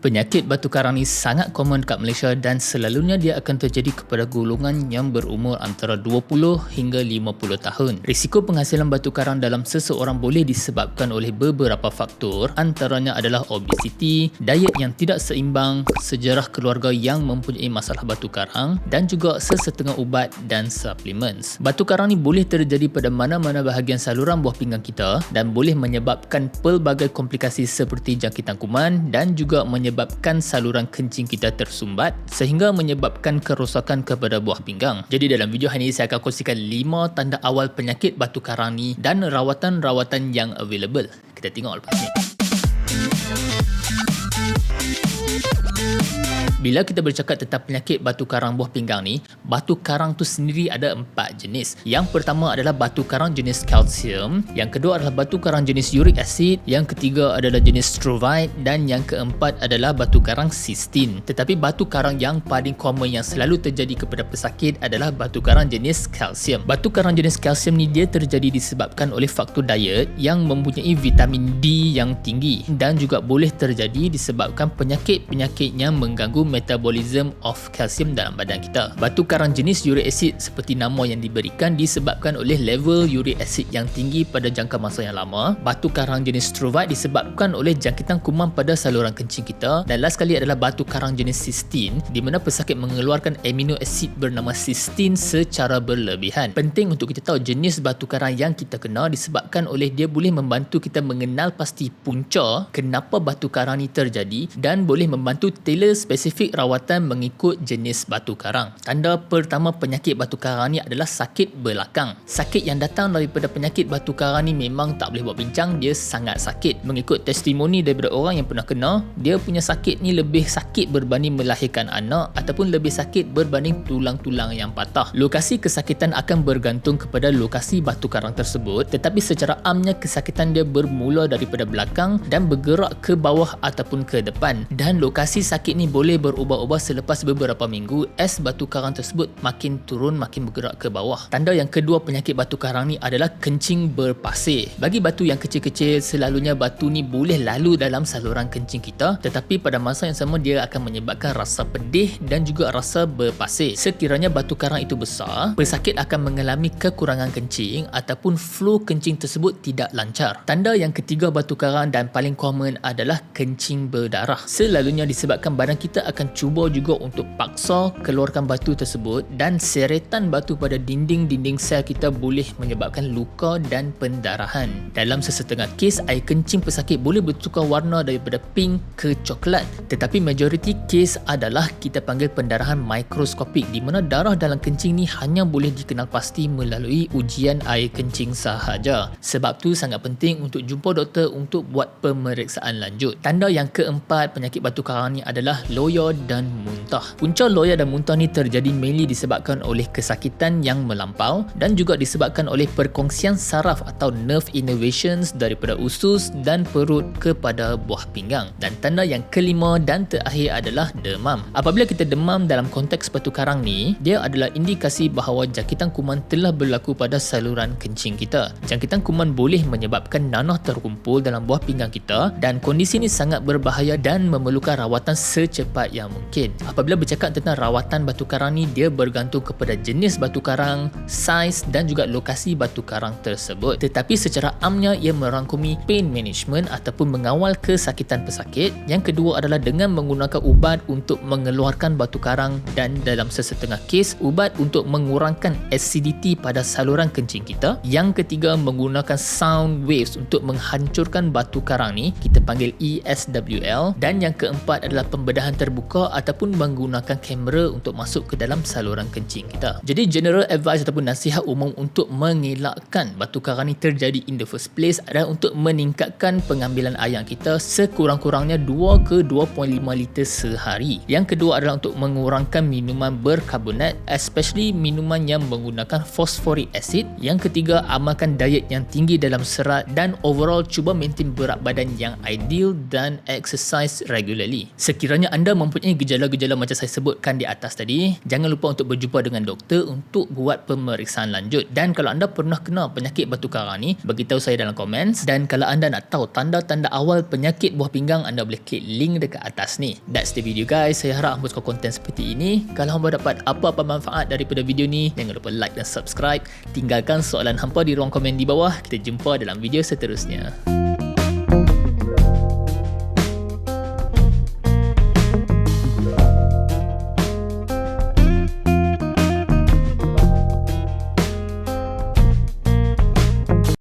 Penyakit batu karang ni sangat common kat Malaysia dan selalunya dia akan terjadi kepada golongan yang berumur antara 20 hingga 50 tahun. Risiko penghasilan batu karang dalam seseorang boleh disebabkan oleh beberapa faktor, antaranya adalah obesiti, diet yang tidak seimbang, sejarah keluarga yang mempunyai masalah batu karang dan juga sesetengah ubat dan supplements. Batu karang ni boleh terjadi pada mana-mana bahagian saluran buah pinggang kita dan boleh menyebabkan pelbagai komplikasi seperti jangkitan kuman dan juga menyebabkan saluran kencing kita tersumbat sehingga menyebabkan kerosakan kepada buah pinggang. Jadi dalam video hari ini saya akan kongsikan 5 tanda awal penyakit batu karang ni dan rawatan-rawatan yang available. Kita tengok lepas ni. Bila kita bercakap tentang penyakit batu karang buah pinggang ni, batu karang tu sendiri ada 4 jenis. Yang pertama adalah batu karang jenis kalsium, yang kedua adalah batu karang jenis uric acid, yang ketiga adalah jenis strovite dan yang keempat adalah batu karang sistine. Tetapi batu karang yang paling common yang selalu terjadi kepada pesakit adalah batu karang jenis kalsium. Batu karang jenis kalsium ni dia terjadi disebabkan oleh faktor diet yang mempunyai vitamin D yang tinggi dan juga boleh terjadi disebabkan penyakit-penyakit yang mengganggu metabolism of kalsium dalam badan kita. Batu karang jenis uric acid seperti nama yang diberikan disebabkan oleh level uric acid yang tinggi pada jangka masa yang lama. Batu karang jenis strovite disebabkan oleh jangkitan kuman pada saluran kencing kita. Dan last sekali adalah batu karang jenis sistine di mana pesakit mengeluarkan amino acid bernama sistine secara berlebihan. Penting untuk kita tahu jenis batu karang yang kita kena disebabkan oleh dia boleh membantu kita mengenal pasti punca kenapa batu karang ni terjadi dan boleh membantu tailor spesifik rawatan mengikut jenis batu karang. Tanda pertama penyakit batu karang ni adalah sakit belakang. Sakit yang datang daripada penyakit batu karang ni memang tak boleh buat bincang, dia sangat sakit. Mengikut testimoni daripada orang yang pernah kena, dia punya sakit ni lebih sakit berbanding melahirkan anak ataupun lebih sakit berbanding tulang-tulang yang patah. Lokasi kesakitan akan bergantung kepada lokasi batu karang tersebut, tetapi secara amnya kesakitan dia bermula daripada belakang dan bergerak ke bawah ataupun ke depan. Dan lokasi sakit ni boleh berubah-ubah selepas beberapa minggu as batu karang tersebut makin turun, makin bergerak ke bawah. Tanda yang kedua penyakit batu karang ni adalah kencing berpasir. Bagi batu yang kecil-kecil, selalunya batu ni boleh lalu dalam saluran kencing kita, tetapi pada masa yang sama dia akan menyebabkan rasa pedih dan juga rasa berpasir. Sekiranya batu karang itu besar, pesakit akan mengalami kekurangan kencing ataupun flow kencing tersebut tidak lancar. Tanda yang ketiga batu karang dan paling common adalah kencing berdarah. Selalunya disebabkan badan kita akan cuba juga untuk paksa keluarkan batu tersebut dan seretan batu pada dinding-dinding sel kita boleh menyebabkan luka dan pendarahan. Dalam sesetengah kes, air kencing pesakit boleh bertukar warna daripada pink ke coklat, tetapi majoriti kes adalah kita panggil pendarahan mikroskopik di mana darah dalam kencing ni hanya boleh dikenal pasti melalui ujian air kencing sahaja. Sebab tu sangat penting untuk jumpa doktor untuk buat pemeriksaan lanjut. Tanda yang keempat penyakit batu karang ni adalah loya dan muntah. Punca loya dan muntah ni terjadi mainly disebabkan oleh kesakitan yang melampau dan juga disebabkan oleh perkongsian saraf atau nerve innervations daripada usus dan perut kepada buah pinggang. Dan tanda yang kelima dan terakhir adalah demam. Apabila kita demam dalam konteks batu karang ni, dia adalah indikasi bahawa jangkitan kuman telah berlaku pada saluran kencing kita. Jangkitan kuman boleh menyebabkan nanah terkumpul dalam buah pinggang kita dan kondisi ni sangat berbahaya dan memerlukan rawatan secepat yang mungkin. Apabila bercakap tentang rawatan batu karang ni, dia bergantung kepada jenis batu karang, saiz dan juga lokasi batu karang tersebut. Tetapi secara amnya ia merangkumi pain management ataupun mengawal kesakitan pesakit. Yang kedua adalah dengan menggunakan ubat untuk mengeluarkan batu karang dan dalam sesetengah kes ubat untuk mengurangkan acidity pada saluran kencing kita. Yang ketiga menggunakan sound waves untuk menghancurkan batu karang ni, kita panggil ESWL. Dan yang keempat adalah pembedahan terbuka ataupun menggunakan kamera untuk masuk ke dalam saluran kencing kita. Jadi general advice ataupun nasihat umum untuk mengelakkan batu karang ni terjadi in the first place adalah untuk meningkatkan pengambilan air kita sekurang-kurangnya 2 ke 2.5 liter sehari. Yang kedua adalah untuk mengurangkan minuman berkarbonat, especially minuman yang menggunakan phosphoric acid. Yang ketiga, amalkan diet yang tinggi dalam serat dan overall cuba maintain berat badan yang ideal dan exercise regularly. Sekiranya anda mempunyai gejala-gejala macam saya sebutkan di atas tadi, jangan lupa untuk berjumpa dengan doktor untuk buat pemeriksaan lanjut. Dan kalau anda pernah kena penyakit batu karang ni, beritahu saya dalam komen. Dan kalau anda nak tahu tanda-tanda awal penyakit buah pinggang, anda boleh klik link dekat atas ni. That's the video guys. Saya harap hangpa suka konten seperti ini. Kalau hangpa dapat apa-apa manfaat daripada video ni, jangan lupa like dan subscribe. Tinggalkan soalan hangpa di ruang komen di bawah. Kita jumpa dalam video seterusnya.